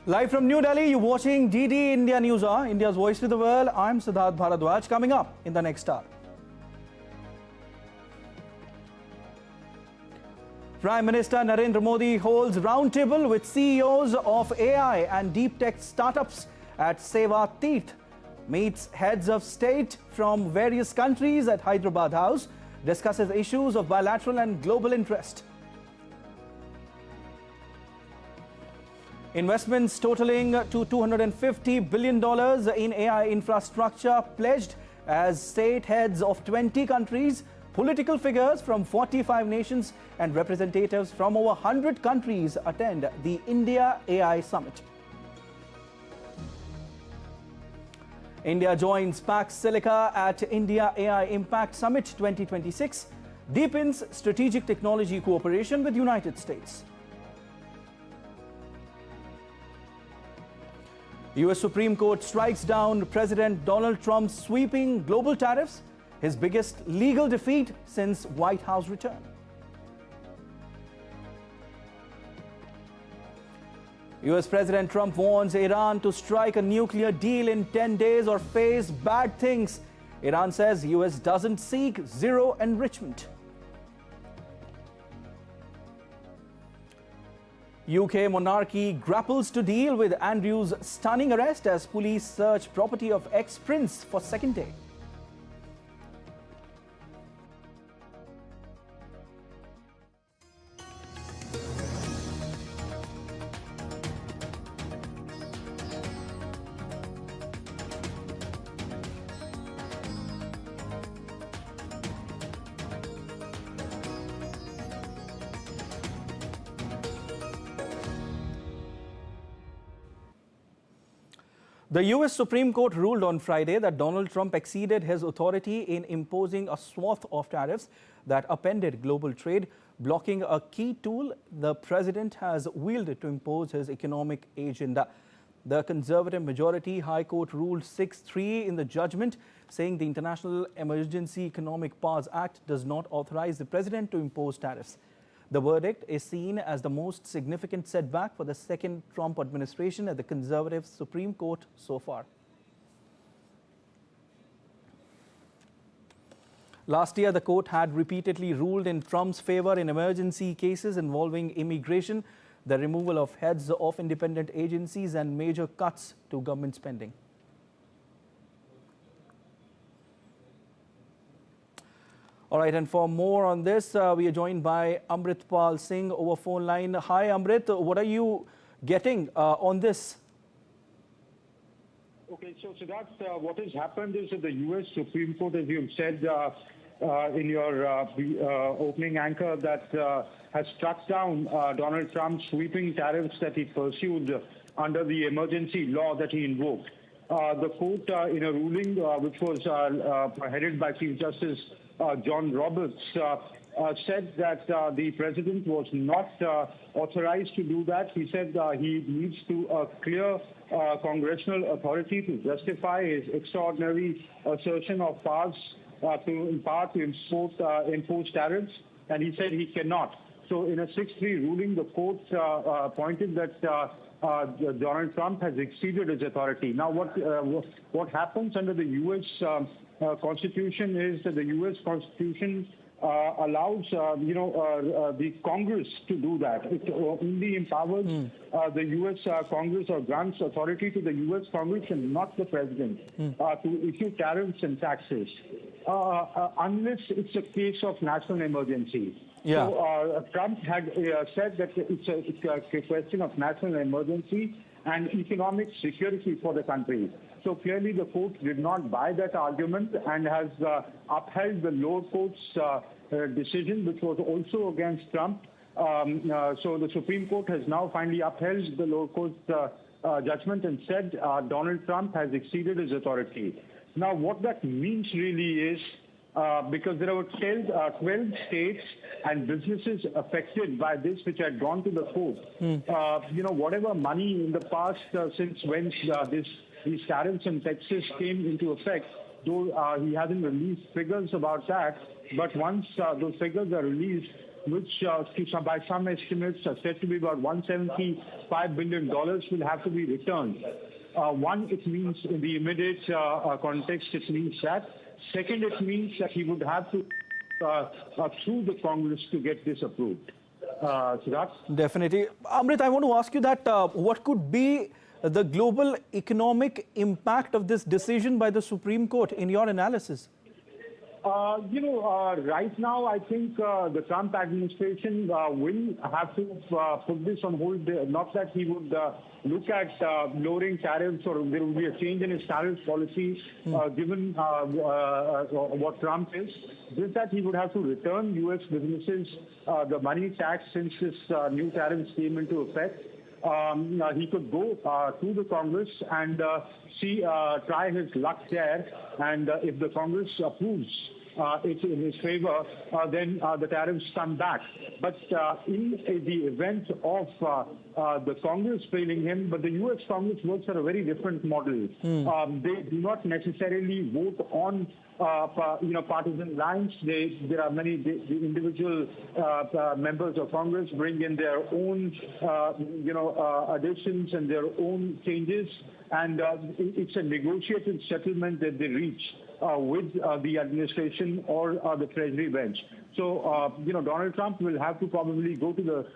Live from New Delhi, you're watching DD India NewsHour, India's voice to the world. I'm Siddharth Bharadwaj. Coming up in the next hour, Prime Minister Narendra Modi holds roundtable with CEOs of AI and deep tech startups at Seva Teeth. Meets heads of state from various countries at Hyderabad House. Discusses issues of bilateral and global interest. Investments totaling to $250 billion in AI infrastructure pledged as state heads of 20 countries, political figures from 45 nations and representatives from over 100 countries attend the India AI Summit. India joins Pax Silica at India AI Impact Summit 2026, deepens strategic technology cooperation with United States. US Supreme Court strikes down President Donald Trump's sweeping global tariffs, his biggest legal defeat since White House return. US President Trump warns Iran to strike a nuclear deal in 10 days or face bad things. Iran says US doesn't seek zero enrichment. UK Monarchy grapples to deal with Andrew's stunning arrest as police search property of ex-prince for second day. The US Supreme Court ruled on Friday that Donald Trump exceeded his authority in imposing a swath of tariffs that upended global trade, blocking a key tool the president has wielded to impose his economic agenda. The conservative majority High Court ruled 6-3 in the judgment, saying the International Emergency Economic Powers Act does not authorize the president to impose tariffs. The verdict is seen as the most significant setback for the second Trump administration at the conservative Supreme Court so far. Last year, the court had repeatedly ruled in Trump's favor in emergency cases involving immigration, the removal of heads of independent agencies, and major cuts to government spending. All right, and for more on this, we are joined by Amritpal Singh over phone line. Hi, Amrit. What are you getting on this? Okay, so Siddharth, what has happened is that the U.S. Supreme Court, as you've said in your opening anchor, that has struck down Donald Trump's sweeping tariffs that he pursued under the emergency law that he invoked. The court, in a ruling which was headed by Chief Justice John Roberts, said that the president was not authorized to do that. He said he needs to clear congressional authority to justify his extraordinary assertion of powers to impose tariffs, and he said he cannot. So in a 6-3 ruling, the court pointed that Donald Trump has exceeded his authority. Now, what happens under the U.S. Constitution is that the U.S. Constitution allows, the Congress to do that. It only empowers the U.S. Congress or grants authority to the U.S. Congress and not the president to issue tariffs and taxes, unless it's a case of national emergency. Yeah. So Trump had said that it's a question of national emergency and economic security for the country. So clearly the court did not buy that argument and has upheld the lower court's decision, which was also against Trump. So the Supreme Court has now finally upheld the lower court's judgment and said Donald Trump has exceeded his authority. Now, what that means really is, because there were 12 states and businesses affected by this which had gone to the court. Whatever money in the past since when these tariffs in Texas came into effect, though he hasn't released figures about that. But once those figures are released, which by some estimates are said to be about $175 billion, will have to be returned. One, it means in the immediate context, it means that. Second, it means that he would have to through the Congress to get this approved. Siddharth? Definitely. Amrit, I want to ask you that what could be the global economic impact of this decision by the Supreme Court in your analysis? Right now, I think the Trump administration will have to put this on hold. Not that he would look at lowering tariffs or there will be a change in his tariff policy given what Trump is. Just that he would have to return U.S. businesses the money tax since this new tariffs came into effect. He could go to the Congress and try his luck there. And if the Congress approves it in his favor, then the tariffs come back. But in the event of the Congress failing him, but the U.S. Congress works on a very different model. They do not necessarily vote on partisan lines. There are many individual members of Congress bring in their own, additions and their own changes, and it's a negotiated settlement that they reach with the administration or the Treasury bench. So, Donald Trump will have to probably go to the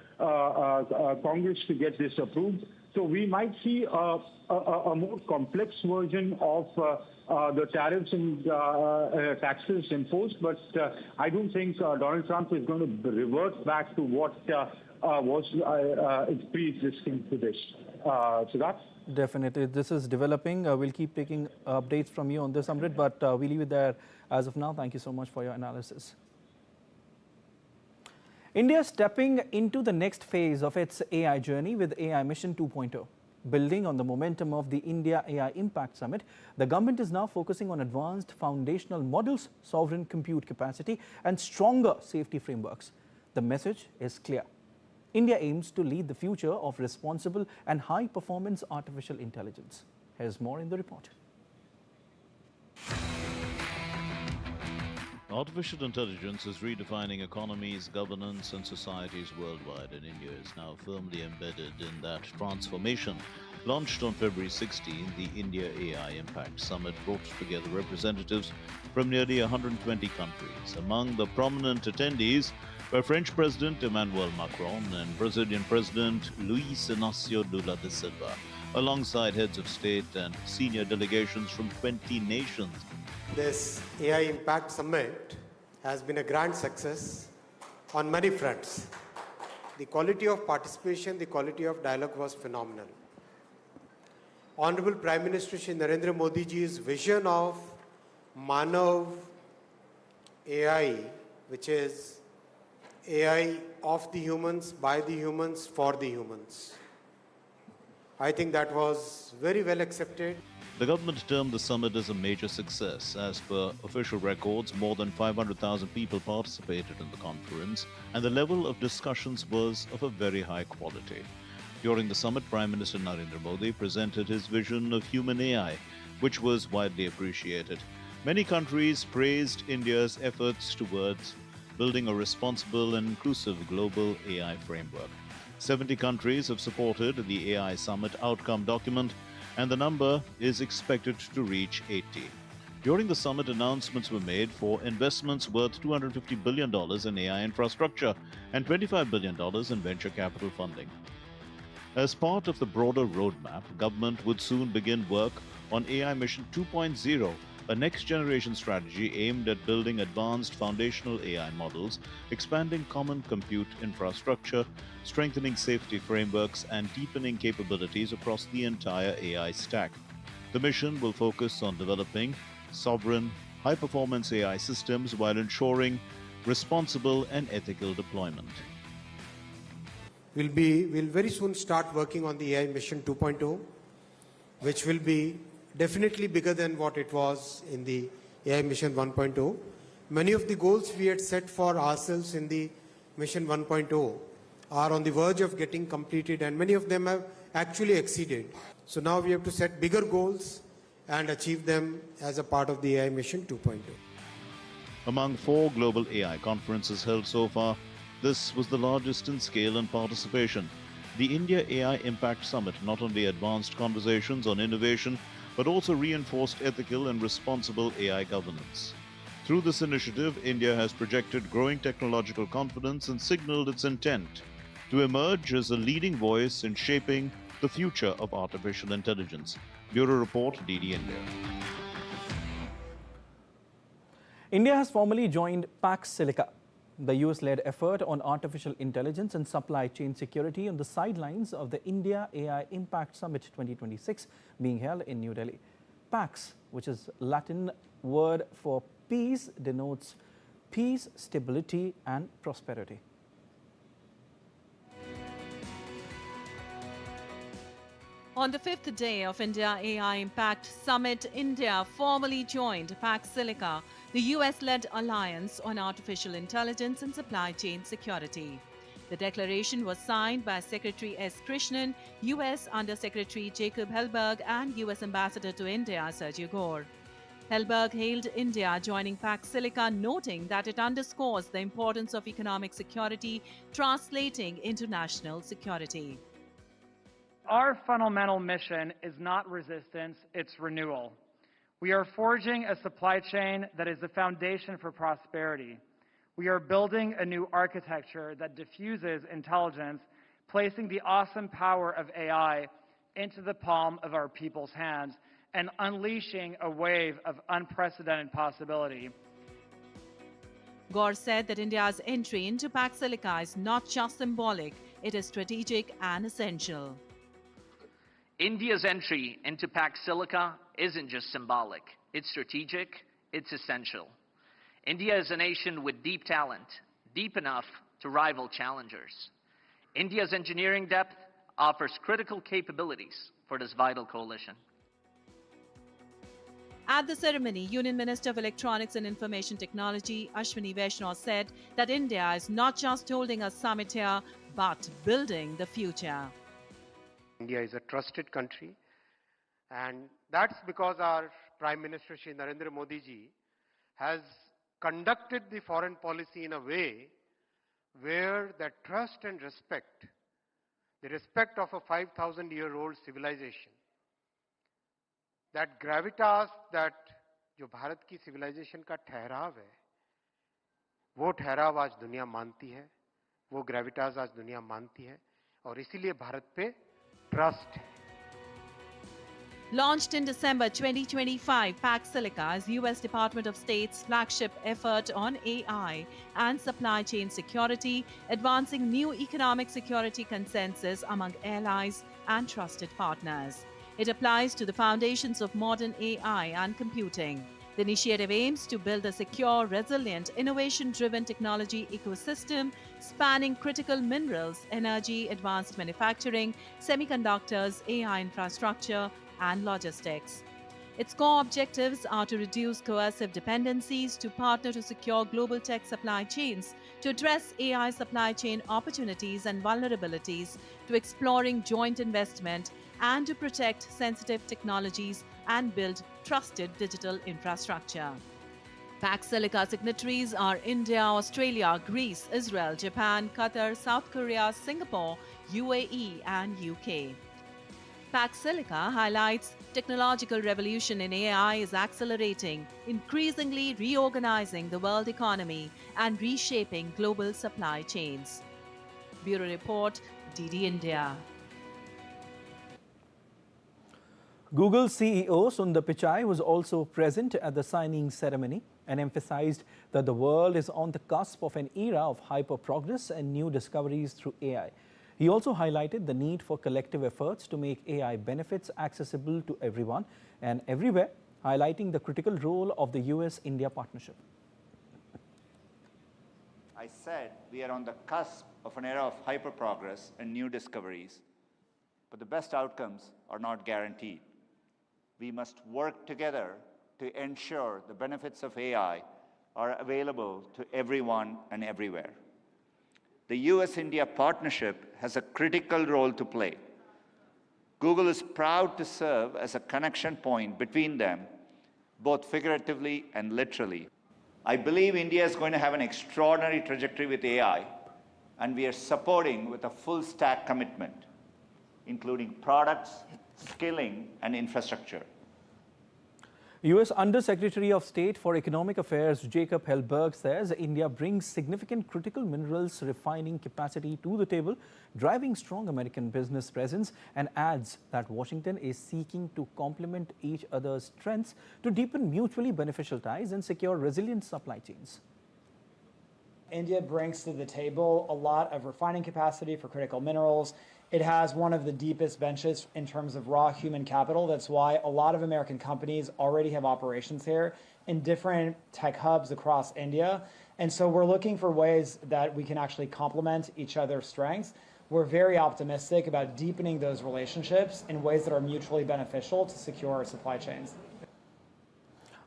Congress to get this approved. So we might see a more complex version of the tariffs and taxes imposed, but I don't think Donald Trump is going to revert back to what was pre-existing to this. Siddharth? Definitely. This is developing. We'll keep taking updates from you on this, Amrit, but we leave it there as of now. Thank you so much for your analysis. India is stepping into the next phase of its AI journey with AI Mission 2.0. Building on the momentum of the India AI Impact Summit, the government is now focusing on advanced foundational models, sovereign compute capacity, and stronger safety frameworks. The message is clear. India aims to lead the future of responsible and high-performance artificial intelligence. Here's more in the report. Artificial intelligence is redefining economies, governance, and societies worldwide, and India is now firmly embedded in that transformation. Launched on February 16, the India AI Impact Summit brought together representatives from nearly 120 countries. Among the prominent attendees were French President Emmanuel Macron and Brazilian President Luiz Inácio Lula da Silva, alongside heads of state and senior delegations from 20 nations. This AI Impact Summit has been a grand success on many fronts. The quality of participation, the quality of dialogue was phenomenal. Honorable Prime Minister Shri Narendra Modi ji's vision of Manav AI, which is AI of the humans, by the humans, for the humans. I think that was very well accepted. The government termed the summit as a major success. As per official records, more than 500,000 people participated in the conference, and the level of discussions was of a very high quality. During the summit, Prime Minister Narendra Modi presented his vision of human AI, which was widely appreciated. Many countries praised India's efforts towards building a responsible and inclusive global AI framework. 70 countries have supported the AI Summit outcome document, and the number is expected to reach 80. During the summit, announcements were made for investments worth $250 billion in AI infrastructure and $25 billion in venture capital funding. As part of the broader roadmap, government would soon begin work on AI Mission 2.0, a next-generation strategy aimed at building advanced foundational AI models, expanding common compute infrastructure, strengthening safety frameworks, and deepening capabilities across the entire AI stack. The mission will focus on developing sovereign, high-performance AI systems while ensuring responsible and ethical deployment. We'll very soon start working on the AI Mission 2.0, which will be definitely bigger than what it was in the AI Mission 1.0. Many of the goals we had set for ourselves in the Mission 1.0 are on the verge of getting completed, and many of them have actually exceeded. So now we have to set bigger goals and achieve them as a part of the AI Mission 2.0. Among 4 global AI conferences held so far, this was the largest in scale and participation. The India AI Impact Summit not only advanced conversations on innovation, but also reinforced ethical and responsible AI governance. Through this initiative, India has projected growing technological confidence and signaled its intent to emerge as a leading voice in shaping the future of artificial intelligence. Bureau Report, Digi India. India has formally joined Pax Silica, the US-led effort on artificial intelligence and supply chain security on the sidelines of the India AI Impact Summit 2026 being held in New Delhi. Pax, which is Latin word for peace, denotes peace, stability and prosperity. On the 5th day of India AI Impact Summit, India formally joined Pax Silica, the US-led alliance on artificial intelligence and supply chain security. The declaration was signed by Secretary S. Krishnan, US Under-Secretary Jacob Hellberg and US Ambassador to India Sergio Gore. Hellberg hailed India joining Pax Silica, noting that it underscores the importance of economic security translating into national security. Our fundamental mission is not resistance, it's renewal. We are forging a supply chain that is the foundation for prosperity. We are building a new architecture that diffuses intelligence, placing the awesome power of AI into the palm of our people's hands and unleashing a wave of unprecedented possibility. Gore said that India's entry into Pax Silica is not just symbolic, it is strategic and essential. India's entry into Pax Silica isn't just symbolic, it's strategic, it's essential. India is a nation with deep talent, deep enough to rival challengers. India's engineering depth offers critical capabilities for this vital coalition. At the ceremony, Union Minister of Electronics and Information Technology, Ashwini Vaishnaw, said that India is not just holding a summit here, but building the future. India is a trusted country, and that's because our Prime Minister Shri Narendra Modi ji has conducted the foreign policy in a way where the trust and respect, the respect of a 5,000-year-old civilization, that gravitas that जो भारत की civilization का ठहराव है, वो ठहराव आज दुनिया मानती है, वो gravitas आज दुनिया मानती है, और इसीलिए भारत पे trust. Launched in December 2025, Pax Silica is US Department of State's flagship effort on AI and supply chain security, advancing new economic security consensus among allies and trusted partners. It applies to the foundations of modern AI and computing. The initiative aims to build a secure, resilient, innovation-driven technology ecosystem spanning critical minerals, energy, advanced manufacturing, semiconductors, AI infrastructure, and logistics. Its core objectives are to reduce coercive dependencies, to partner to secure global tech supply chains, to address AI supply chain opportunities and vulnerabilities, to exploring joint investment, and to protect sensitive technologies and build trusted digital infrastructure. Pax Silica signatories are India, Australia, Greece, Israel, Japan, Qatar, South Korea, Singapore, UAE, and UK. Pax Silica highlights technological revolution in AI is accelerating, increasingly reorganizing the world economy and reshaping global supply chains. Bureau Report, Digi India. Google CEO Sundar Pichai was also present at the signing ceremony and emphasized that the world is on the cusp of an era of hyper-progress and new discoveries through AI. He also highlighted the need for collective efforts to make AI benefits accessible to everyone and everywhere, highlighting the critical role of the US-India partnership. I said we are on the cusp of an era of hyper-progress and new discoveries, but the best outcomes are not guaranteed. We must work together to ensure the benefits of AI are available to everyone and everywhere. The US-India partnership has a critical role to play. Google is proud to serve as a connection point between them, both figuratively and literally. I believe India is going to have an extraordinary trajectory with AI, and we are supporting with a full stack commitment, including products, skilling, and infrastructure. U.S. Under-Secretary of State for Economic Affairs Jacob Hellberg says India brings significant critical minerals refining capacity to the table, driving strong American business presence, and adds that Washington is seeking to complement each other's strengths to deepen mutually beneficial ties and secure resilient supply chains. India brings to the table a lot of refining capacity for critical minerals. It has one of the deepest benches in terms of raw human capital. That's why a lot of American companies already have operations here in different tech hubs across India. And so we're looking for ways that we can actually complement each other's strengths. We're very optimistic about deepening those relationships in ways that are mutually beneficial to secure our supply chains.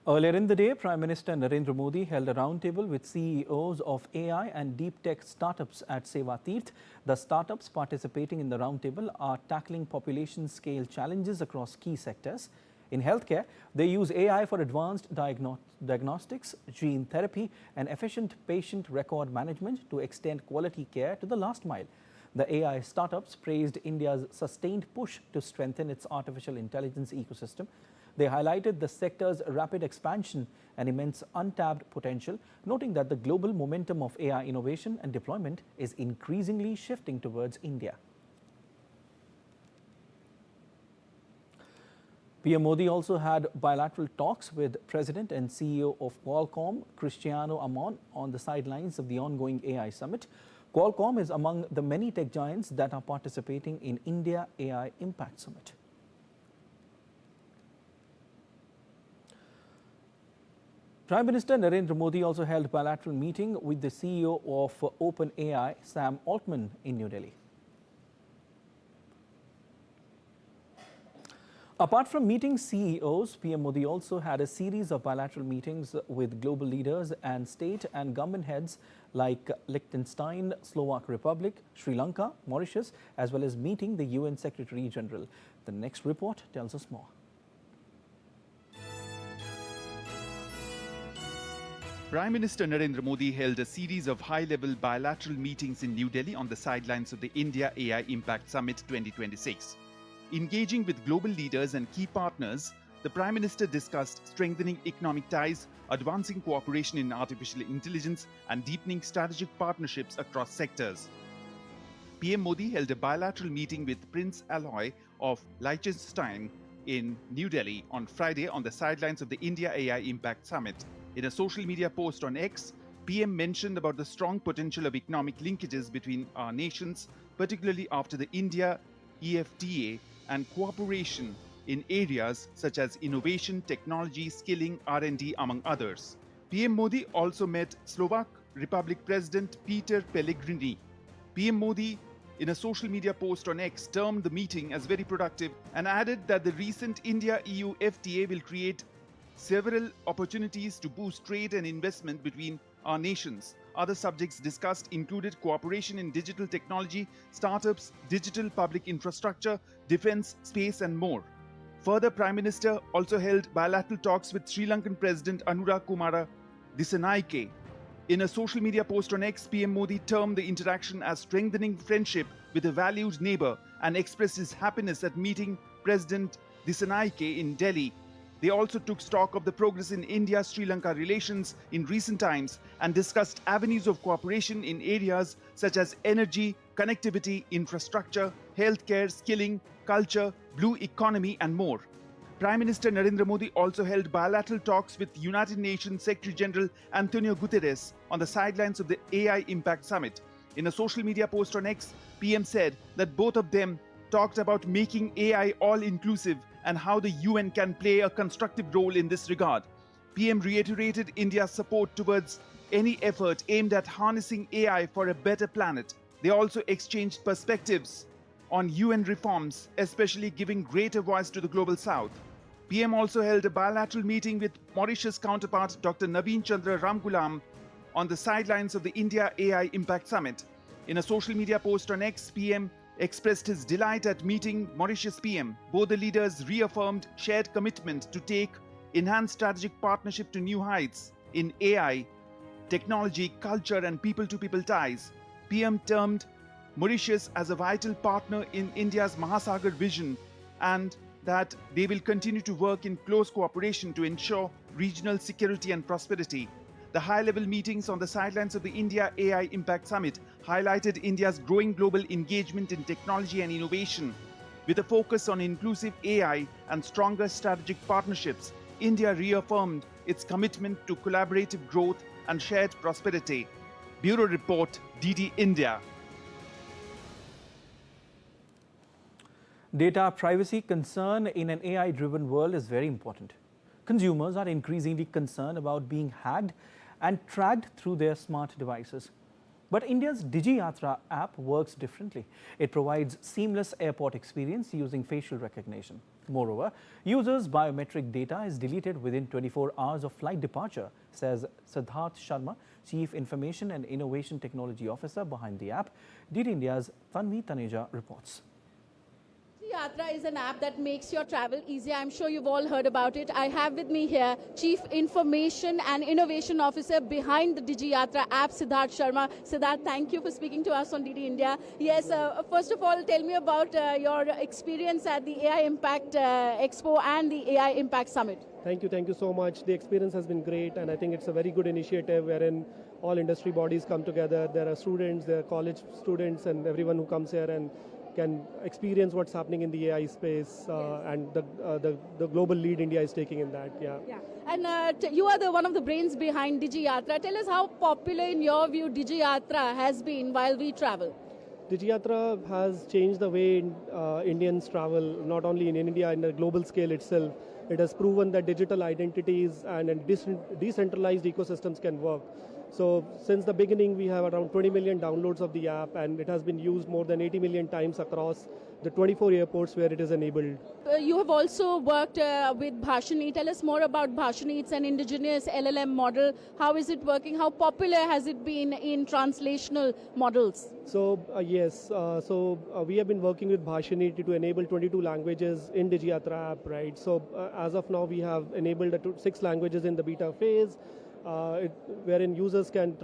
Earlier in the day, Prime Minister Narendra Modi held a roundtable with CEOs of AI and deep tech startups at Seva Tirth. The startups participating in the roundtable are tackling population-scale challenges across key sectors. In healthcare, they use AI for advanced diagnostics, gene therapy, and efficient patient record management to extend quality care to the last mile. The AI startups praised India's sustained push to strengthen its artificial intelligence ecosystem. They highlighted the sector's rapid expansion and immense untapped potential, noting that the global momentum of AI innovation and deployment is increasingly shifting towards India. PM Modi also had bilateral talks with President and CEO of Qualcomm, Cristiano Amon, on the sidelines of the ongoing AI summit. Qualcomm is among the many tech giants that are participating in India AI Impact Summit. Prime Minister Narendra Modi also held a bilateral meeting with the CEO of OpenAI, Sam Altman, in New Delhi. Apart from meeting CEOs, PM Modi also had a series of bilateral meetings with global leaders and state and government heads like Liechtenstein, Slovak Republic, Sri Lanka, Mauritius, as well as meeting the UN Secretary General. The next report tells us more. Prime Minister Narendra Modi held a series of high-level bilateral meetings in New Delhi on the sidelines of the India AI Impact Summit 2026. Engaging with global leaders and key partners, the Prime Minister discussed strengthening economic ties, advancing cooperation in artificial intelligence, and deepening strategic partnerships across sectors. PM Modi held a bilateral meeting with Prince Aloy of Liechtenstein in New Delhi on Friday on the sidelines of the India AI Impact Summit. In a social media post on X, PM mentioned about the strong potential of economic linkages between our nations, particularly after the India EFTA and cooperation in areas such as innovation, technology, skilling, R&D, among others. PM Modi also met Slovak Republic President Peter Pellegrini. PM Modi, in a social media post on X, termed the meeting as very productive and added that the recent India-EU FTA will create several opportunities to boost trade and investment between our nations. Other subjects discussed included cooperation in digital technology, startups, digital public infrastructure, defense, space, and more. Further, Prime Minister also held bilateral talks with Sri Lankan President Anura Kumara Dissanayake. In a social media post on X, PM Modi termed the interaction as strengthening friendship with a valued neighbor and expressed his happiness at meeting President Dissanayake in Delhi. They also took stock of the progress in India-Sri Lanka relations in recent times and discussed avenues of cooperation in areas such as energy, connectivity, infrastructure, healthcare, skilling, culture, blue economy, and more. Prime Minister Narendra Modi also held bilateral talks with United Nations Secretary General Antonio Guterres on the sidelines of the AI Impact Summit. In a social media post on X, PM said that both of them talked about making AI all-inclusive and how the UN can play a constructive role in this regard. PM reiterated India's support towards any effort aimed at harnessing AI for a better planet. They also exchanged perspectives on UN reforms, especially giving greater voice to the Global South. PM also held a bilateral meeting with Mauritius counterpart Dr. Naveen Chandra Ramgoolam on the sidelines of the India AI Impact Summit. In a social media post on X, PM expressed his delight at meeting Mauritius PM. Both the leaders reaffirmed shared commitment to take enhanced strategic partnership to new heights in AI, technology, culture, and people-to-people ties. PM termed Mauritius as a vital partner in India's Mahasagar vision and that they will continue to work in close cooperation to ensure regional security and prosperity. The high-level meetings on the sidelines of the India AI Impact Summit highlighted India's growing global engagement in technology and innovation. With a focus on inclusive AI and stronger strategic partnerships, India reaffirmed its commitment to collaborative growth and shared prosperity. Bureau Report, DD India. Data privacy concern in an AI-driven world is very important. Consumers are increasingly concerned about being hacked and tracked through their smart devices. But India's Digi Yatra app works differently. It provides seamless airport experience using facial recognition. Moreover, users' biometric data is deleted within 24 hours of flight departure, says Siddharth Sharma, Chief Information and Innovation Technology Officer behind the app. DD India's Tanvi Taneja reports. Digi Yatra is an app that makes your travel easier. I'm sure you've all heard about it. I have with me here Chief Information and Innovation Officer behind the Digi Yatra app, Siddharth Sharma. Siddharth, thank you for speaking to us on DD India. Yes, first of all, tell me about your experience at the AI Impact Expo and the AI Impact Summit. Thank you so much. The experience has been great, and I think it's a very good initiative wherein all industry bodies come together. There are students, there are college students, and everyone who comes here and can experience what's happening in the AI space and the global lead India is taking in that. Yeah. And you are one of the brains behind Digi Yatra. Tell us how popular, in your view, Digi Yatra has been while we travel. Digi Yatra has changed the way Indians travel, not only in India, in a global scale itself. It has proven that digital identities and decentralized ecosystems can work. So since the beginning, we have around 20 million downloads of the app, and it has been used more than 80 million times across the 24 airports where it is enabled. You have also worked with Bhashini. Tell us more about Bhashini. It's an indigenous LLM model. How is it working? How popular has it been in translational models? So yes, we have been working with Bhashini to enable 22 languages in Digi Yatra app, right? So as of now, we have enabled 6 languages in the beta phase. Wherein users can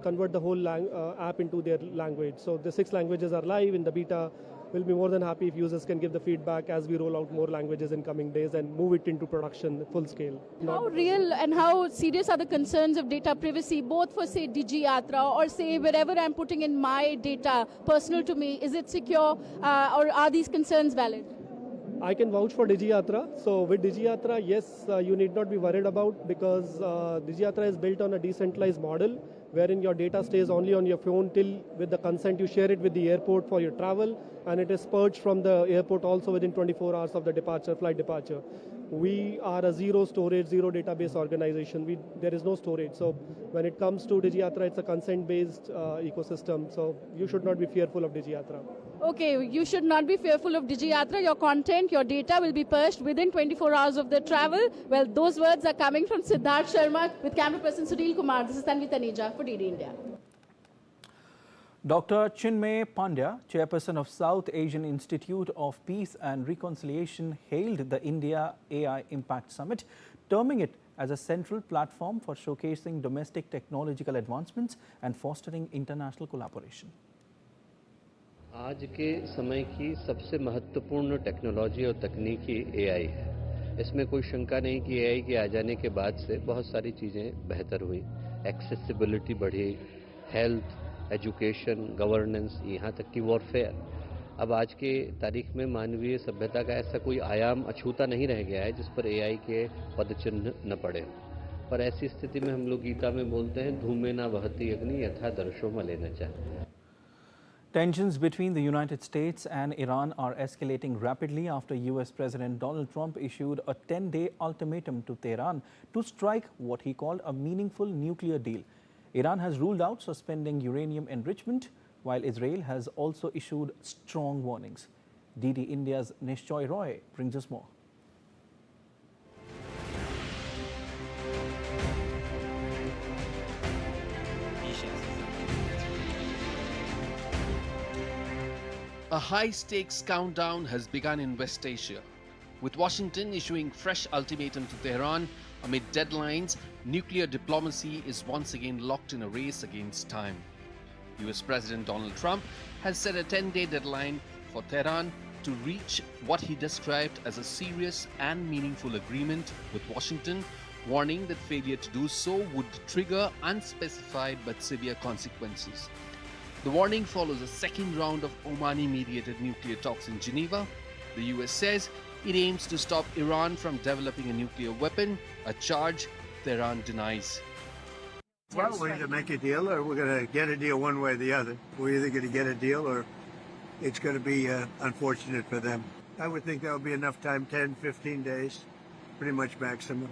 convert the whole app into their language. So the 6 languages are live in the beta. We'll be more than happy if users can give the feedback as we roll out more languages in coming days and move it into production full scale. How real and how serious are the concerns of data privacy, both for, say, Digi Yatra or, say, wherever I'm putting in my data personal to me? Is it secure or are these concerns valid? I can vouch for Digi Yatra. So with Digi Yatra, yes, you need not be worried about, because Digi Yatra is built on a decentralized model wherein your data stays only on your phone till, with the consent, you share it with the airport for your travel, and it is purged from the airport also within 24 hours of the flight departure. We are a zero storage, zero database organization. There is no storage. So when it comes to Digi Yatra, it's a consent-based ecosystem. So you should not be fearful of Digi Yatra. Okay, you should not be fearful of Digi Yatra. Your content, your data will be purged within 24 hours of the travel. Well, those words are coming from Siddharth Sharma with camera person Sunil Kumar. This is Tanvi Taneja for DD India. Dr. Chinmay Pandya, chairperson of South Asian Institute of Peace and Reconciliation, hailed the India AI Impact Summit, terming it as a central platform for showcasing domestic technological advancements and fostering international collaboration. आज के समय की सबसे महत्वपूर्ण technology और तकनीकी AI है। इसमें कोई शंका नहीं कि एआई के आ जाने के बाद से बहुत सारी चीज़ें बेहतर हुई, एक्सेसिबिलिटी बढ़ी, हेल्थ, एजुकेशन, गवर्नेंस, यहाँ तक कि वॉरफेयर। अब आज के तारीख में मानवीय सभ्यता का ऐसा कोई आयाम अछूता नहीं रह गया है जिस पर एआई के पदचिन्ह न पड़े। पर ऐसी स्थिति में हम लोग गीता में बोलते हैं, धूमे न वहति अग्नि यथा दर्शो मलेन च। Tensions between the United States and Iran are escalating rapidly after US President Donald Trump issued a 10-day ultimatum to Tehran to strike what he called a meaningful nuclear deal. Iran has ruled out suspending uranium enrichment, while Israel has also issued strong warnings. DD India's Nishchoy Roy brings us more. A high-stakes countdown has begun in West Asia, with Washington issuing fresh ultimatums to Tehran amid deadlines. Nuclear diplomacy is once again locked in a race against time. US President Donald Trump has set a 10-day deadline for Tehran to reach what he described as a serious and meaningful agreement with Washington, warning that failure to do so would trigger unspecified but severe consequences. The warning follows a second round of Omani-mediated nuclear talks in Geneva. The US says it aims to stop Iran from developing a nuclear weapon, a charge Tehran denies. Well, we're going to make a deal, or we're going to get a deal one way or the other. We're either going to get a deal or it's going to be unfortunate for them. I would think that would be enough time, 10, 15 days, pretty much maximum.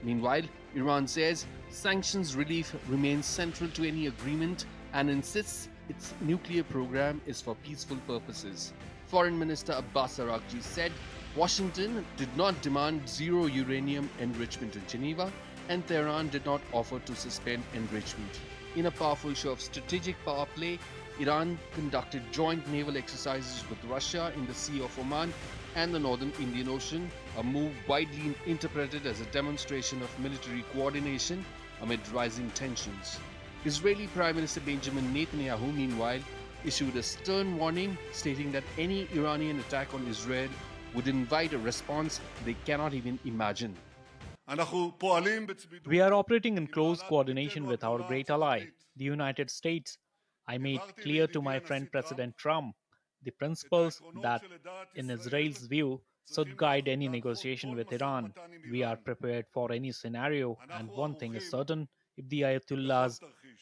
Meanwhile, Iran says sanctions relief remains central to any agreement and insists its nuclear program is for peaceful purposes. Foreign Minister Abbas Araghchi said Washington did not demand zero uranium enrichment in Geneva, and Tehran did not offer to suspend enrichment. In a powerful show of strategic power play, Iran conducted joint naval exercises with Russia in the Sea of Oman and the northern Indian Ocean, a move widely interpreted as a demonstration of military coordination amid rising tensions. Israeli Prime Minister Benjamin Netanyahu, meanwhile, issued a stern warning stating that any Iranian attack on Israel would invite a response they cannot even imagine. We are operating in close coordination with our great ally, the United States. I made clear to my friend President Trump the principles that, in Israel's view, should guide any negotiation with Iran. We are prepared for any scenario, and one thing is certain: if the Ayatollahs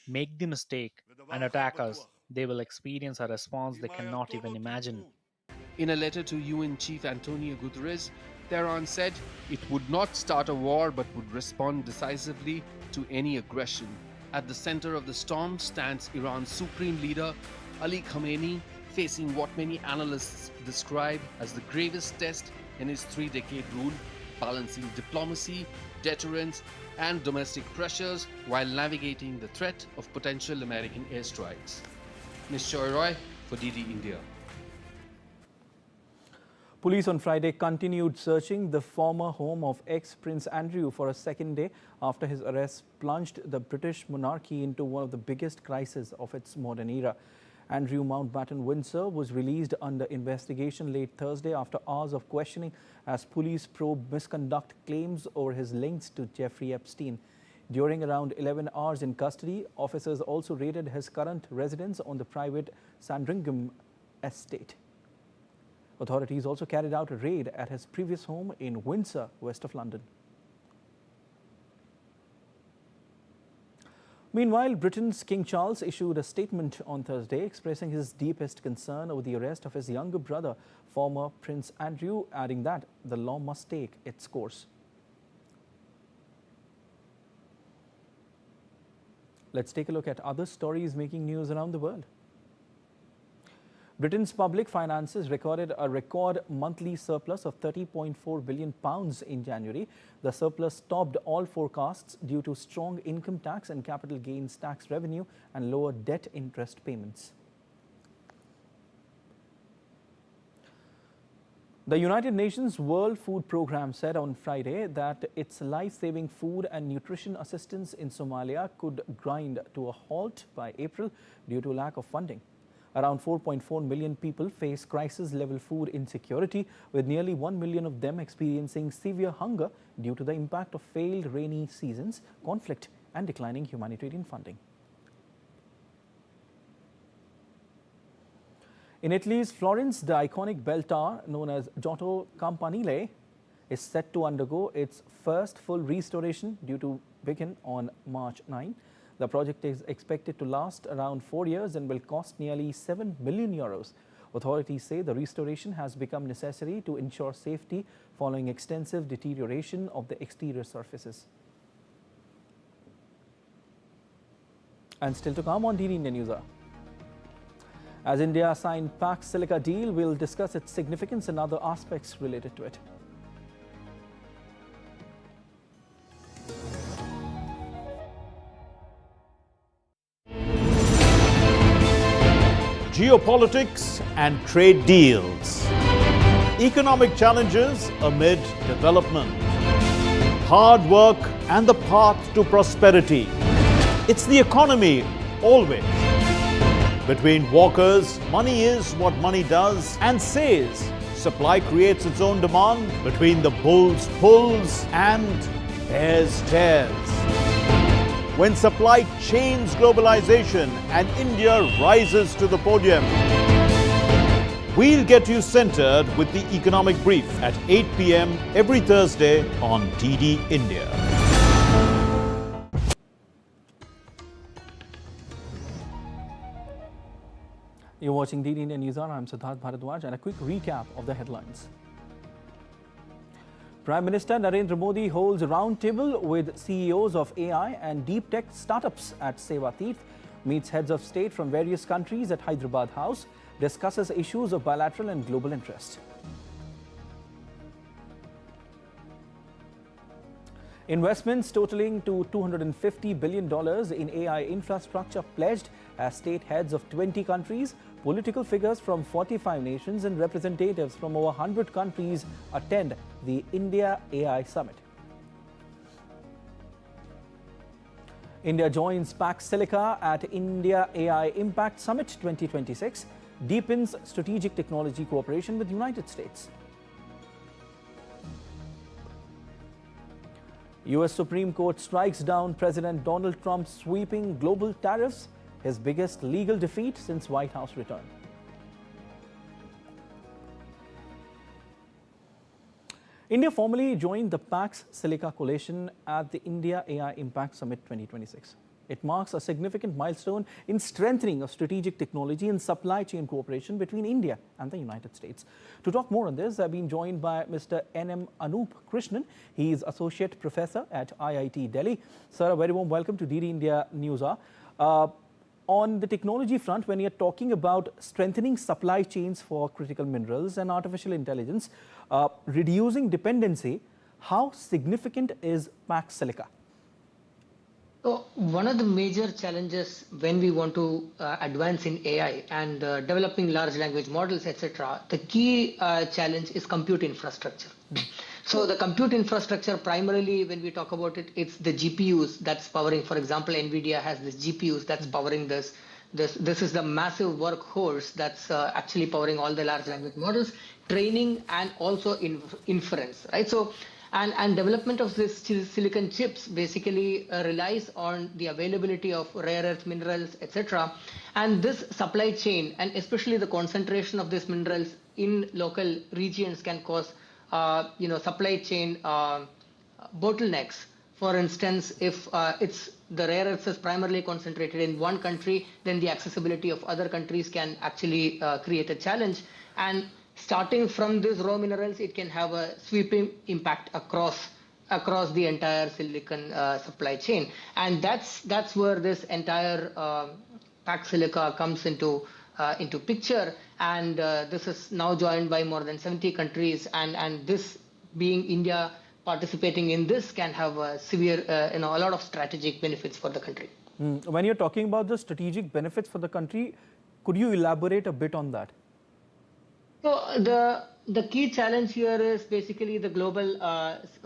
make the mistake and attack us, they will experience a response they cannot even imagine. In a letter to UN Chief Antonio Guterres, Tehran said it would not start a war but would respond decisively to any aggression. At the center of the storm stands Iran's supreme leader, Ali Khamenei, facing what many analysts describe as the gravest test in his 3-decade rule, balancing diplomacy, deterrence, and domestic pressures while navigating the threat of potential American airstrikes. Ms. Choi Roy for DD India. Police on Friday continued searching the former home of ex-Prince Andrew for a second day after his arrest plunged the British monarchy into one of the biggest crises of its modern era. Andrew Mountbatten Windsor was released under investigation late Thursday after hours of questioning as police probe misconduct claims over his links to Jeffrey Epstein. During around 11 hours in custody, officers also raided his current residence on the private Sandringham estate. Authorities also carried out a raid at his previous home in Windsor, west of London. Meanwhile, Britain's King Charles issued a statement on Thursday expressing his deepest concern over the arrest of his younger brother, former Prince Andrew, adding that the law must take its course. Let's take a look at other stories making news around the world. Britain's public finances recorded a record monthly surplus of £30.4 billion in January. The surplus topped all forecasts due to strong income tax and capital gains tax revenue and lower debt interest payments. The United Nations World Food Programme said on Friday that its life-saving food and nutrition assistance in Somalia could grind to a halt by April due to lack of funding. Around 4.4 million people face crisis-level food insecurity, with nearly 1 million of them experiencing severe hunger due to the impact of failed rainy seasons, conflict, and declining humanitarian funding. In Italy's Florence, the iconic bell tower known as Giotto Campanile is set to undergo its first full restoration due to begin on March 9. The project is expected to last around 4 years and will cost nearly €7 million. Authorities say the restoration has become necessary to ensure safety following extensive deterioration of the exterior surfaces. And still to come on DD India NewsHour. As India signed Pax Silica deal, we'll discuss its significance and other aspects related to it. geopolitics and trade deals. Economic challenges amid development. Hard work and the path to prosperity. It's the economy always. Between walkers, money is what money does and says. Supply creates its own demand. Between the bulls pulls and bears tears. When supply chains globalization and India rises to the podium. We'll get you centered with the economic brief at 8 p.m. every Thursday on DD India. You're watching DD India NewsHour. I'm Siddharth Bharadwaj, and a quick recap of the headlines. Prime Minister Narendra Modi holds a roundtable with CEOs of AI and deep tech startups at Sewatirth, meets heads of state from various countries at Hyderabad House, discusses issues of bilateral and global interest. Investments totaling to $250 billion in AI infrastructure pledged as state heads of 20 countries, political figures from 45 nations and representatives from over 100 countries attend the India AI Summit. India joins Pax Silica at India AI Impact Summit 2026, deepens strategic technology cooperation with United States. US Supreme Court strikes down President Donald Trump's sweeping global tariffs, his biggest legal defeat since White House return. India formally joined the Pax Silica coalition at the India AI Impact Summit 2026. It marks a significant milestone in strengthening of strategic technology and supply chain cooperation between India and the United States. To talk more on this, I've been joined by Mr. N.M. Anup Krishnan. He is Associate Professor at IIT Delhi. Sir, a very warm welcome to DD India NewsHour. On the technology front, when you're talking about strengthening supply chains for critical minerals and artificial intelligence, reducing dependency, how significant is Pax Silica? So one of the major challenges when we want to advance in AI and developing large language models, etc., the key challenge is compute infrastructure. So the compute infrastructure, primarily when we talk about it, it's the GPUs that's powering. For example, NVIDIA has this GPUs that's powering this. This is the massive workhorse that's actually powering all the large language models, training and also inference, right? So and development of this silicon chips basically relies on the availability of rare earth minerals, etc. And this supply chain, and especially the concentration of these minerals in local regions, can cause supply chain bottlenecks. For instance, if it's the rare earths is primarily concentrated in one country, then the accessibility of other countries can actually create a challenge. And starting from these raw minerals, it can have a sweeping impact across the entire silicon supply chain. And that's where this entire Pax Silica comes into picture. And this is now joined by more than 70 countries. And this being India participating in this can have a severe, a lot of strategic benefits for the country. When you're talking about the strategic benefits for the country, could you elaborate a bit on that? So the key challenge here is basically the global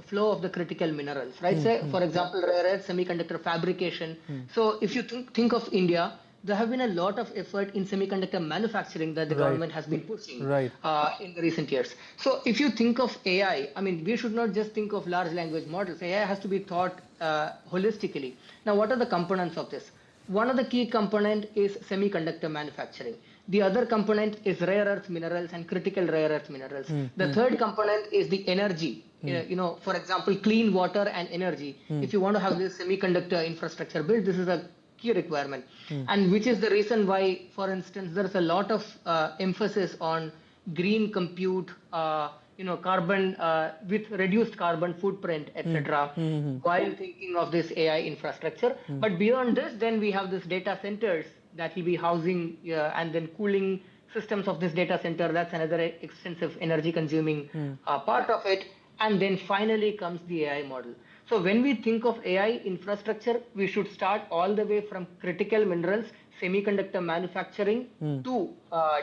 flow of the critical minerals, right? Say, for example, rare earth semiconductor fabrication. So if you think of India, there have been a lot of effort in semiconductor manufacturing that the government has been pushing in the recent years. So if you think of AI, I mean, we should not just think of large language models. AI has to be thought holistically. Now, what are the components of this? One of the key component is semiconductor manufacturing. The other component is rare earth minerals and critical rare earth minerals. The third component is the energy. For example, clean water and energy. If you want to have this semiconductor infrastructure built, this is a key requirement. And which is the reason why, for instance, there's a lot of emphasis on green compute, carbon with reduced carbon footprint, etc. While thinking of this AI infrastructure. But beyond this, then we have this data centers that will be housing and then cooling systems of this data center. That's another extensive energy consuming part of it. And then finally comes the AI model. So when we think of AI infrastructure, we should start all the way from critical minerals, semiconductor manufacturing to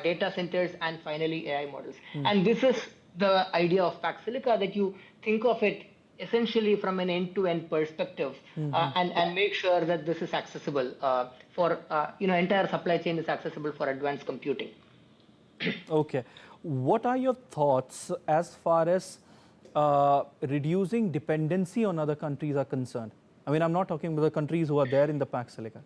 data centers and finally AI models. And this is the idea of Pax Silica, that you think of it essentially from an end-to-end perspective and make sure that this is accessible for, entire supply chain is accessible for advanced computing. Okay. What are your thoughts as far as reducing dependency on other countries are concerned? I mean, I'm not talking about the countries who are there in the Pax Silica.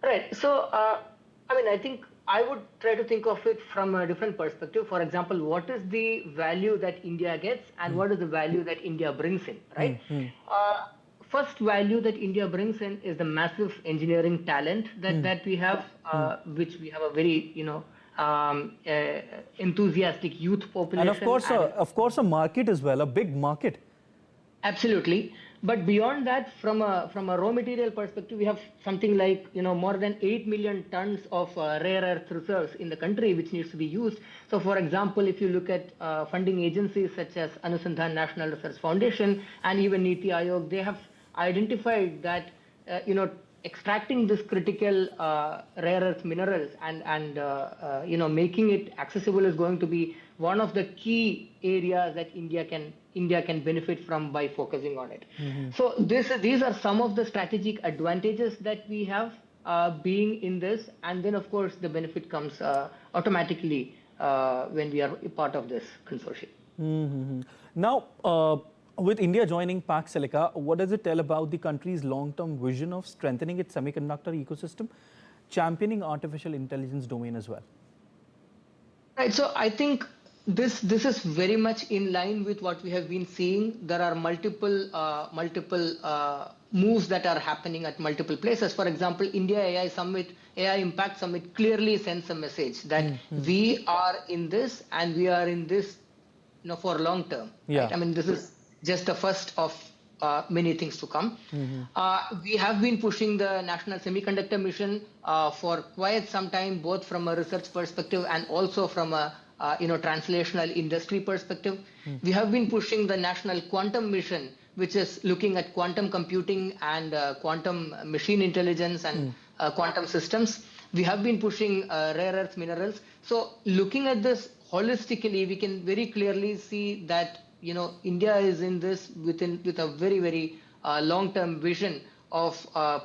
Right. So, I think I would try to think of it from a different perspective. For example, what is the value that India gets and what is the value that India brings in, right? First value that India brings in is the massive engineering talent that we have, which we have a very, enthusiastic youth population. And of course, a market as well, a big market. Absolutely. But beyond that, from a raw material perspective, we have something like, more than 8 million tons of rare earth reserves in the country, which needs to be used. So, for example, if you look at funding agencies such as Anusandhan National Research Foundation and even Niti Aayog, they have identified that, extracting this critical rare earth minerals and making it accessible is going to be one of the key areas that India can benefit from by focusing on it. So these are some of the strategic advantages that we have being in this, and then of course the benefit comes automatically when we are part of this consortium. Now, with India joining Pax Silica, what does it tell about the country's long-term vision of strengthening its semiconductor ecosystem, championing artificial intelligence domain as well? Right. So I think this is very much in line with what we have been seeing. There are multiple moves that are happening at multiple places. For example, India AI Impact Summit clearly sends a message that we are in this and we are in this for long term. Yeah. Right? I mean, this is just the first of many things to come. We have been pushing the National Semiconductor Mission for quite some time, both from a research perspective and also from a translational industry perspective. We have been pushing the National Quantum Mission, which is looking at quantum computing and quantum machine intelligence and quantum systems. We have been pushing rare earth minerals. So looking at this holistically, we can very clearly see that India is in this with a very, very long-term vision of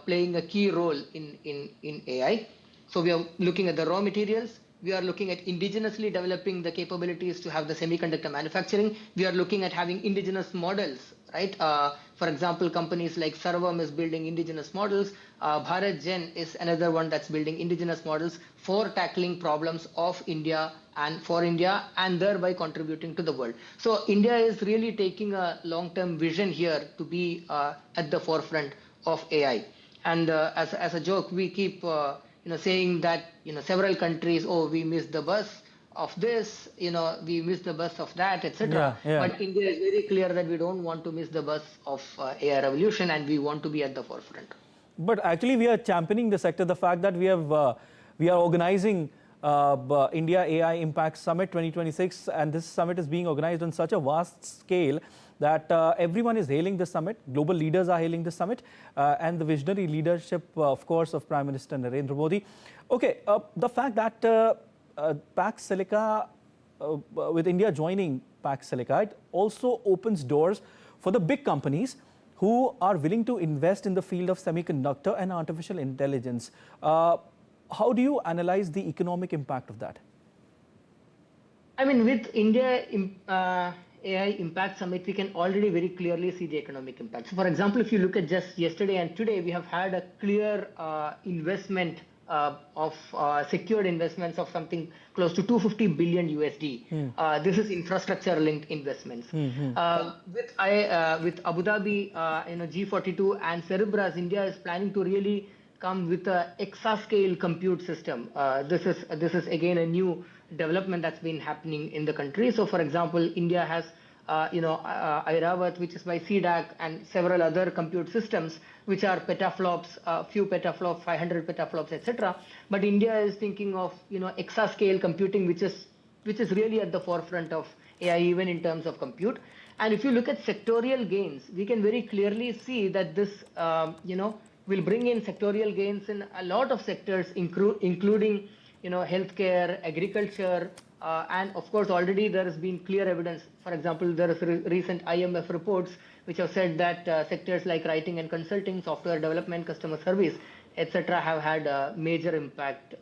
playing a key role in AI. So we are looking at the raw materials. We are looking at indigenously developing the capabilities to have the semiconductor manufacturing. We are looking at having indigenous models, right? For example, companies like Sarvam is building indigenous models. Bharat Gen is another one that's building indigenous models for tackling problems of India and for India, and thereby contributing to the world. So India is really taking a long-term vision here to be at the forefront of AI. And as a joke, we keep saying that several countries, we missed the bus of this, we missed the bus of that, etc. But India is very clear that we don't want to miss the bus of AI revolution, and we want to be at the forefront. But actually, we are championing the sector. The fact that we are organizing India AI Impact Summit 2026, and this summit is being organized on such a vast scale that everyone is hailing the summit. Global leaders are hailing the summit, and the visionary leadership, of course, of Prime Minister Narendra Modi. Okay, the fact that Pax Silica, with India joining Pax Silica, it also opens doors for the big companies who are willing to invest in the field of semiconductor and artificial intelligence. How do you analyze the economic impact of that? I mean, with India AI Impact Summit, we can already very clearly see the economic impact. So for example, if you look at just yesterday and today, we have had a clear investment of secured investments of something close to 250 billion USD. This is infrastructure-linked investments. With Abu Dhabi, G42 and Cerebras, India is planning to really come with a exascale compute system. This is again a new development that's been happening in the country. So for example, India has Airavat, which is by CDAC, and several other compute systems which are petaflops, few petaflops, 500 petaflops, etc. But India is thinking of exascale computing, which is really at the forefront of AI, even in terms of compute. And if you look at sectorial gains, we can very clearly see that this will bring in sectorial gains in a lot of sectors, including healthcare, agriculture, and of course already there has been clear evidence. For example, there is recent IMF reports which have said that sectors like writing and consulting, software development, customer service, etc. have had a major impact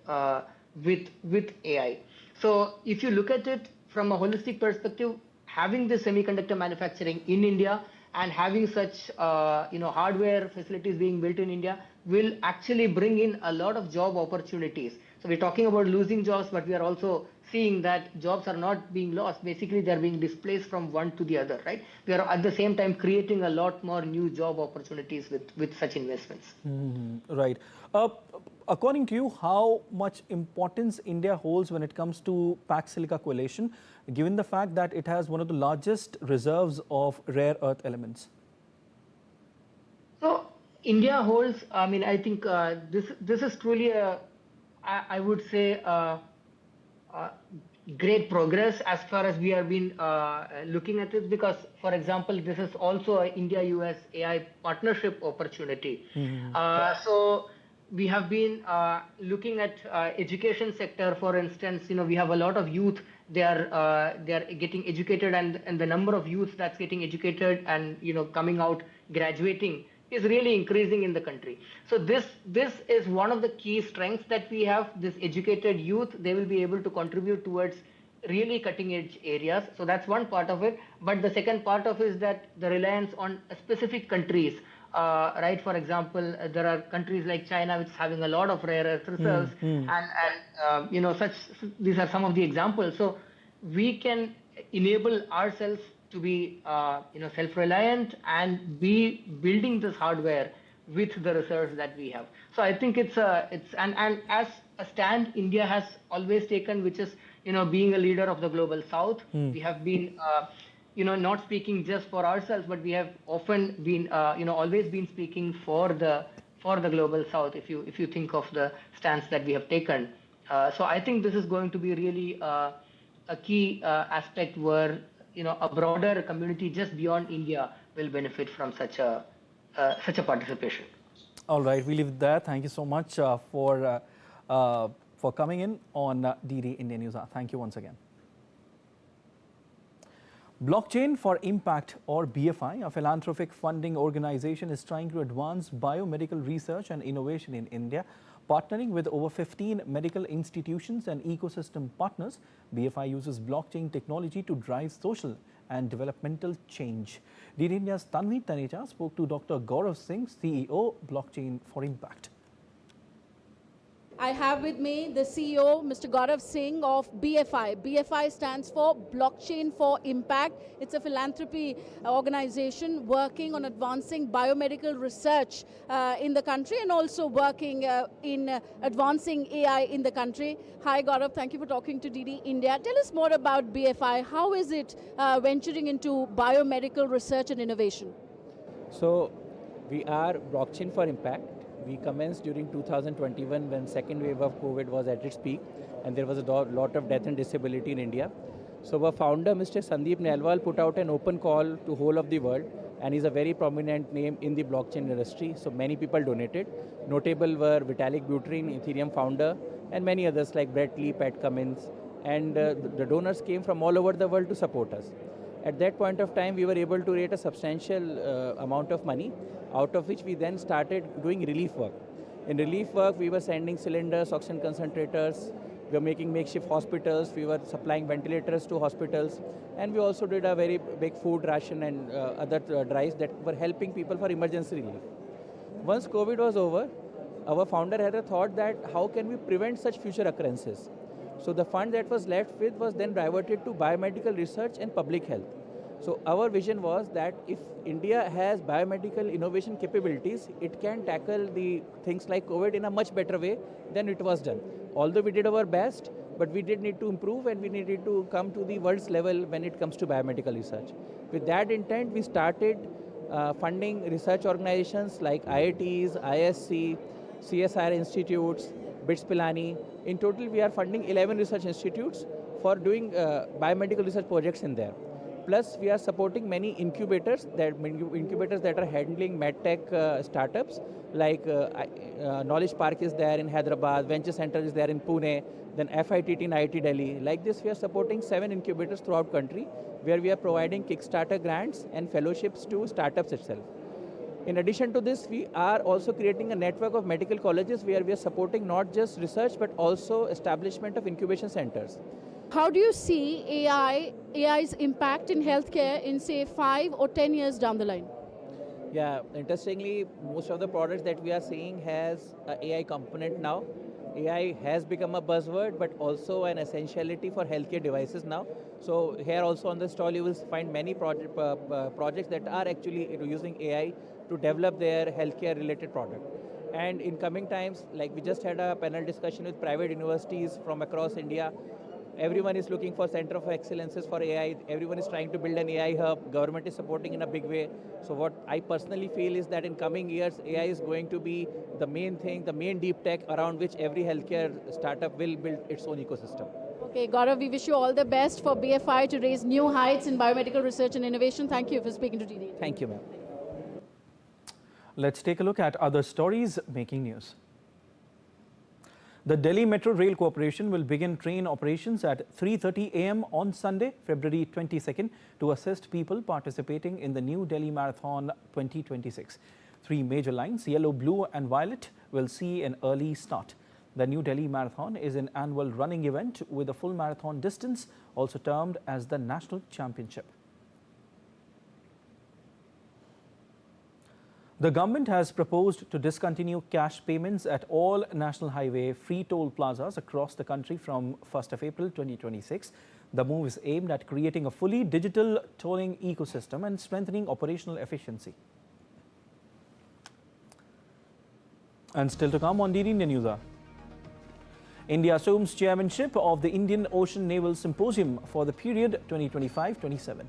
with AI. So if you look at it from a holistic perspective, having this semiconductor manufacturing in India and having such hardware facilities being built in India will actually bring in a lot of job opportunities. So we're talking about losing jobs, but we are also seeing that jobs are not being lost. Basically, they're being displaced from one to the other, right? We are at the same time creating a lot more new job opportunities with such investments. Right. According to you, how much importance India holds when it comes to Pax Silica coalition, given the fact that it has one of the largest reserves of rare earth elements? So India holds, I think this is truly I would say great progress as far as we have been looking at it, because, for example, this is also an India-US AI partnership opportunity. So we have been looking at education sector, for instance. We have a lot of youth. They are getting educated, and the number of youth that's getting educated and coming out, graduating, is really increasing in the country. So this is one of the key strengths that we have. This educated youth, they will be able to contribute towards really cutting edge areas. So that's one part of it. But the second part of it is that the reliance on specific countries, right? For example, there are countries like China which is having a lot of rare earth reserves, and these are some of the examples. So we can enable ourselves to be self-reliant and be building this hardware with the reserves that we have. So I think it's and as a stand India has always taken, which is being a leader of the global south. We have been not speaking just for ourselves, but we have often been always been speaking for the global south, if you think of the stance that we have taken. So I think this is going to be really a key aspect where a broader community just beyond India will benefit from such a participation. All right, we leave it there. Thank you so much for coming in on DD India News. Thank you once again. Blockchain for Impact, or BFI, a philanthropic funding organization, is trying to advance biomedical research and innovation in India. Partnering with over 15 medical institutions and ecosystem partners, BFI uses blockchain technology to drive social and developmental change. DD India's Tanvi Taneja spoke to Dr. Gaurav Singh, CEO, Blockchain for Impact. I have with me the CEO, Mr. Gaurav Singh of BFI. BFI stands for Blockchain for Impact. It's a philanthropy organization working on advancing biomedical research in the country, and also working in advancing AI in the country. Hi Gaurav, thank you for talking to DD India. Tell us more about BFI. How is it venturing into biomedical research and innovation? So we are Blockchain for Impact. We commenced during 2021 when second wave of COVID was at its peak, and there was a lot of death and disability in India. So our founder, Mr. Sandeep Nailwal, put out an open call to whole of the world, and he's a very prominent name in the blockchain industry. So many people donated. Notable were Vitalik Buterin, Ethereum founder, and many others like Brett Lee, Pat Cummins, and the donors came from all over the world to support us. At that point of time, we were able to raise a substantial amount of money, out of which we then started doing relief work. In relief work, we were sending cylinders, oxygen concentrators, we were making makeshift hospitals, we were supplying ventilators to hospitals, and we also did a very big food ration and other drives that were helping people for emergency relief. Once COVID was over, our founder had a thought that how can we prevent such future occurrences? So the fund that was left with was then diverted to biomedical research and public health. So our vision was that if India has biomedical innovation capabilities, it can tackle the things like COVID in a much better way than it was done. Although we did our best, but we did need to improve, and we needed to come to the world's level when it comes to biomedical research. With that intent, we started funding research organizations like IITs, IST, CSIR institutes, BITS Pilani. In total, we are funding 11 research institutes for doing biomedical research projects in there. Plus, we are supporting many incubators that are handling medtech startups. Like Knowledge Park is there in Hyderabad, Venture Center is there in Pune, then FITT in IIT Delhi. Like this, we are supporting 7 incubators throughout country, where we are providing Kickstarter grants and fellowships to startups itself. In addition to this, we are also creating a network of medical colleges where we are supporting not just research but also establishment of incubation centers. How do you see AI's impact in healthcare in say 5 or 10 years down the line? Yeah, interestingly, most of the products that we are seeing has an AI component now. AI has become a buzzword, but also an essentiality for healthcare devices now. So here also on the stall, you will find many projects that are actually using AI to develop their healthcare related product. And in coming times, like we just had a panel discussion with private universities from across India. Everyone is looking for center of excellences for AI. Everyone is trying to build an AI hub. Government is supporting in a big way. So what I personally feel is that in coming years, AI is going to be the main thing, the main deep tech around which every healthcare startup will build its own ecosystem. Okay, Gaurav, we wish you all the best for BFI to raise new heights in biomedical research and innovation. Thank you for speaking to DD. Thank you, ma'am. Let's take a look at other stories making news. The Delhi Metro Rail Corporation will begin train operations at 3:30 a.m. on Sunday, February 22nd, to assist people participating in the New Delhi Marathon 2026. 3 major lines, yellow, blue and violet, will see an early start. The New Delhi Marathon is an annual running event with a full marathon distance, also termed as the National Championship. The government has proposed to discontinue cash payments at all national highway free toll plazas across the country from 1st of April 2026. The move is aimed at creating a fully digital tolling ecosystem and strengthening operational efficiency. And still to come on DD NewsHour. India assumes chairmanship of the Indian Ocean Naval Symposium for the period 2025-27.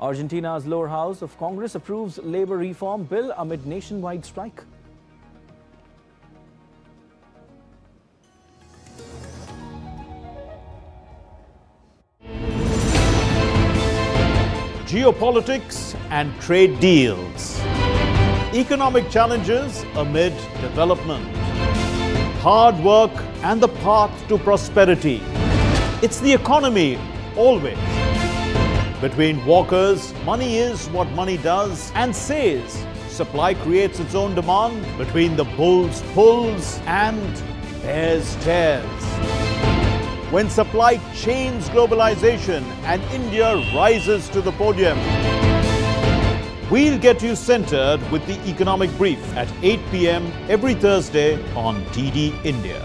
Argentina's lower house of Congress approves labor reform bill amid nationwide strike. Geopolitics and trade deals. Economic challenges amid development. Hard work and the path to prosperity. It's the economy always. Between walkers, money is what money does and says. Supply creates its own demand. Between the bulls pulls and bears tears. When supply chains globalization and India rises to the podium. We'll get you centered with the economic brief at 8 p.m. every Thursday on DD India.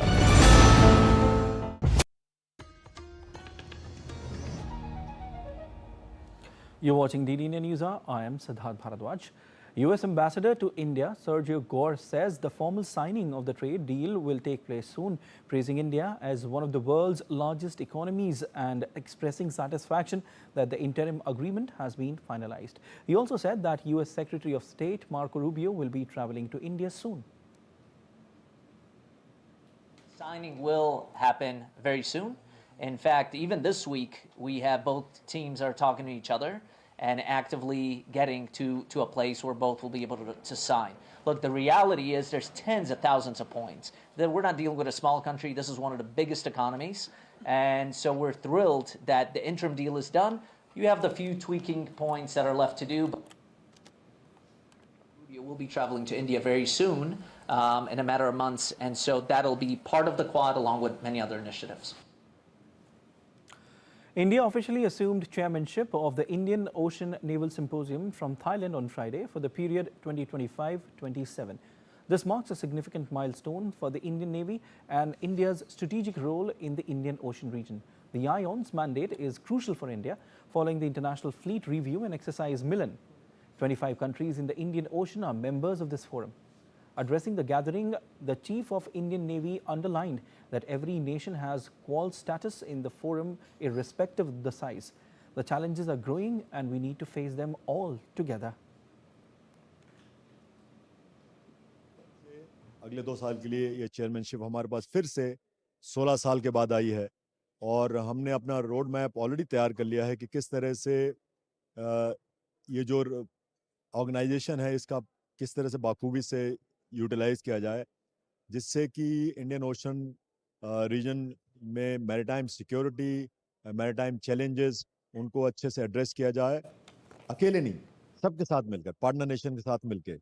You're watching DD NewsHour. I am Siddharth Bharadwaj. US Ambassador to India, Sergio Gore, says the formal signing of the trade deal will take place soon, praising India as one of the world's largest economies and expressing satisfaction that the interim agreement has been finalized. He also said that US Secretary of State Marco Rubio will be traveling to India soon. Signing will happen very soon. In fact, even this week, we have both teams are talking to each other and actively getting to a place where both will be able to sign. Look, the reality is there's tens of thousands of points. We're not dealing with a small country. This is one of the biggest economies. And so we're thrilled that the interim deal is done. You have the few tweaking points that are left to do. We'll be traveling to India very soon, in a matter of months. And so that'll be part of the Quad along with many other initiatives. India officially assumed chairmanship of the Indian Ocean Naval Symposium from Thailand on Friday for the period 2025-27. This marks a significant milestone for the Indian Navy and India's strategic role in the Indian Ocean region. The ION's mandate is crucial for India following the International Fleet Review and Exercise Milan. 25 countries in the Indian Ocean are members of this forum. Addressing the gathering, the Chief of Indian Navy underlined that every nation has qual status in the forum irrespective of the size. The challenges are growing and we need to face them all together. अगले 2 साल के लिए ये chairmanship हमारे पास फिर से 16 साल के बाद आई है और हमने अपना रोड मैप ऑलरेडी तैयार कर लिया है कि किस तरह से ये जो ऑर्गेनाइजेशन है इसका किस तरह से बाखूबी से यूटिलाइज किया जाए, जिससे कि इंडियन ओशन रीजन में मैरीटाइम सिक्योरिटी, मैरीटाइम चैलेंजेस, उनको अच्छे से एड्रेस किया जाए, अकेले नहीं, सबके साथ मिलकर, पार्टनर नेशन के साथ मिलकर।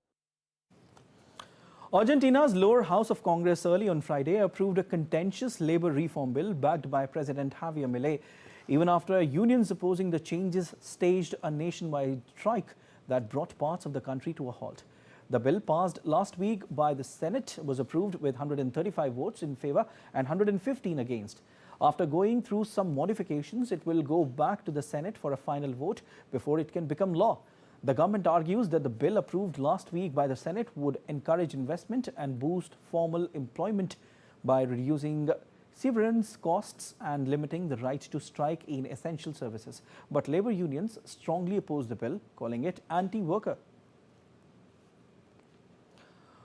Argentina's lower house of Congress early on Friday approved a contentious labor reform bill backed by President Javier Milei, even after unions opposing the changes staged a nationwide strike that brought parts of the country to a halt. The bill, passed last week by the Senate, was approved with 135 votes in favor and 115 against. After going through some modifications, it will go back to the Senate for a final vote before it can become law. The government argues that the bill approved last week by the Senate would encourage investment and boost formal employment by reducing severance costs and limiting the right to strike in essential services. But labor unions strongly oppose the bill, calling it anti-worker.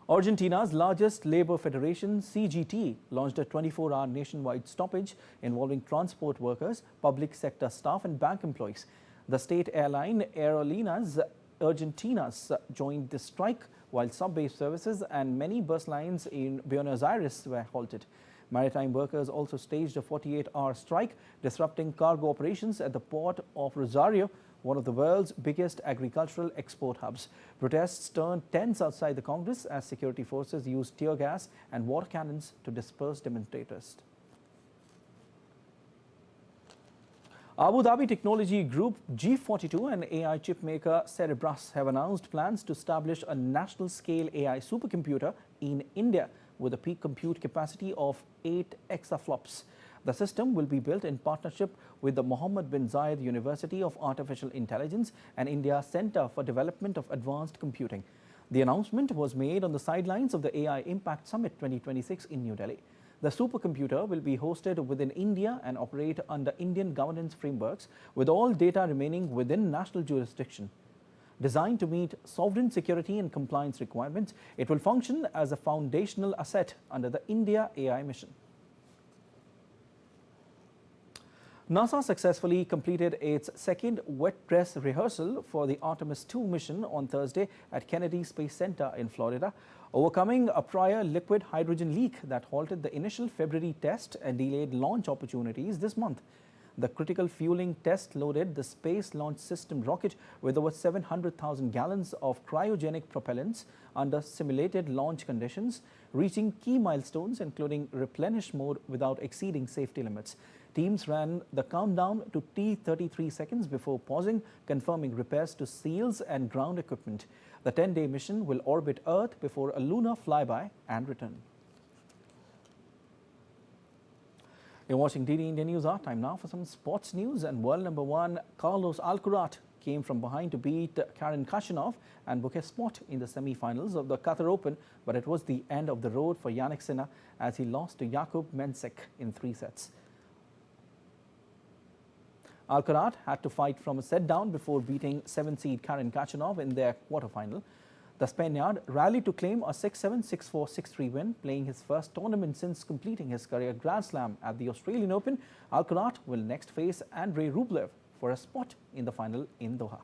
Argentina's largest labor federation, CGT, launched a 24-hour nationwide stoppage involving transport workers, public sector staff and bank employees. The state airline Aerolíneas Argentinas joined the strike, while subway services and many bus lines in Buenos Aires were halted. Maritime workers also staged a 48-hour strike, disrupting cargo operations at the port of Rosario, one of the world's biggest agricultural export hubs. Protests turned tense outside the Congress as security forces used tear gas and water cannons to disperse demonstrators. Abu Dhabi technology group G42 and AI chip maker Cerebras have announced plans to establish a national-scale AI supercomputer in India with a peak compute capacity of 8 exaflops. The system will be built in partnership with the Mohammed bin Zayed University of Artificial Intelligence and India's Center for Development of Advanced Computing. The announcement was made on the sidelines of the AI Impact Summit 2026 in New Delhi. The supercomputer will be hosted within India and operate under Indian governance frameworks, with all data remaining within national jurisdiction. Designed to meet sovereign security and compliance requirements, it will function as a foundational asset under the India AI mission. NASA successfully completed its second wet dress rehearsal for the Artemis II mission on Thursday at Kennedy Space Center in Florida, overcoming a prior liquid hydrogen leak that halted the initial February test and delayed launch opportunities this month. The critical fueling test loaded the Space Launch System rocket with over 700,000 gallons of cryogenic propellants under simulated launch conditions, reaching key milestones including replenish mode without exceeding safety limits. Teams ran the countdown to T33 seconds before pausing, confirming repairs to seals and ground equipment. The 10-day mission will orbit Earth before a lunar flyby and return. You're watching DD India News Hour. Time now for some sports news. And world number one, Carlos Alcaraz, came from behind to beat Karen Khachanov and book a spot in the semi-finals of the Qatar Open, but it was the end of the road for Jannik Sinner as he lost to Jakub Mensik in 3 sets. Alcaraz had to fight from a set down before beating 7-seed Karen Khachanov in their quarterfinal. The Spaniard rallied to claim a 6-7, 6-4, 6-3 win, playing his first tournament since completing his career Grand Slam at the Australian Open. Alcaraz will next face Andrei Rublev for a spot in the final in Doha.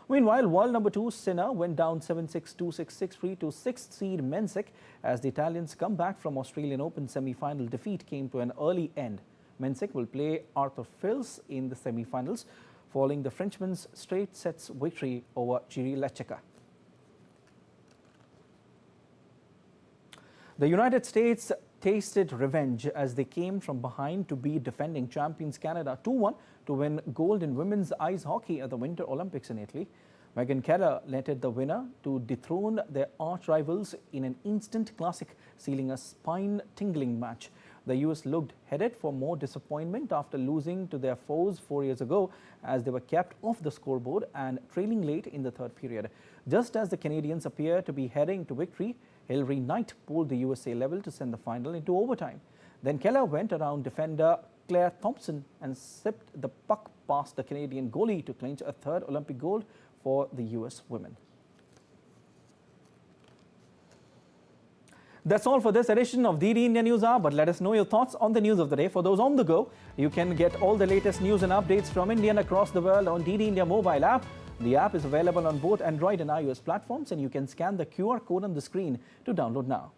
Meanwhile, world number 2 Sinner went down 7-6, 2-6, 6-3 to 6th seed Mensik as the Italians' comeback from Australian Open semi-final defeat came to an early end. Mensik will play Arthur Fils in the semi-finals, following the Frenchman's straight sets victory over Jiří Lečeka. The United States tasted revenge as they came from behind to beat defending champions Canada 2-1 to win gold in women's ice hockey at the Winter Olympics in Italy. Megan Keller netted the winner to dethrone their arch rivals in an instant classic, sealing a spine-tingling match. The US looked headed for more disappointment after losing to their foes 4 years ago, as they were kept off the scoreboard and trailing late in the third period. Just as the Canadians appear to be heading to victory, Hilary Knight pulled the USA level to send the final into overtime. Then Keller went around defender Claire Thompson and sipped the puck past the Canadian goalie to clinch a third Olympic gold for the US women. That's all for this edition of DD India News Hour, but let us know your thoughts on the news of the day. For those on the go, you can get all the latest news and updates from India and across the world on DD India mobile app. The app is available on both Android and iOS platforms, and you can scan the QR code on the screen to download now.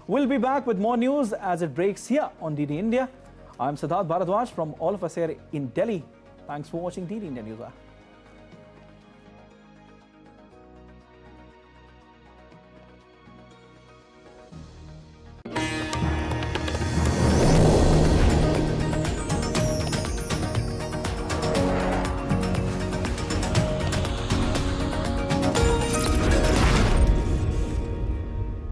We'll be back with more news as it breaks here on DD India. I'm Siddharth Bharadwaj from all of us here in Delhi. Thanks for watching DD India News Hour.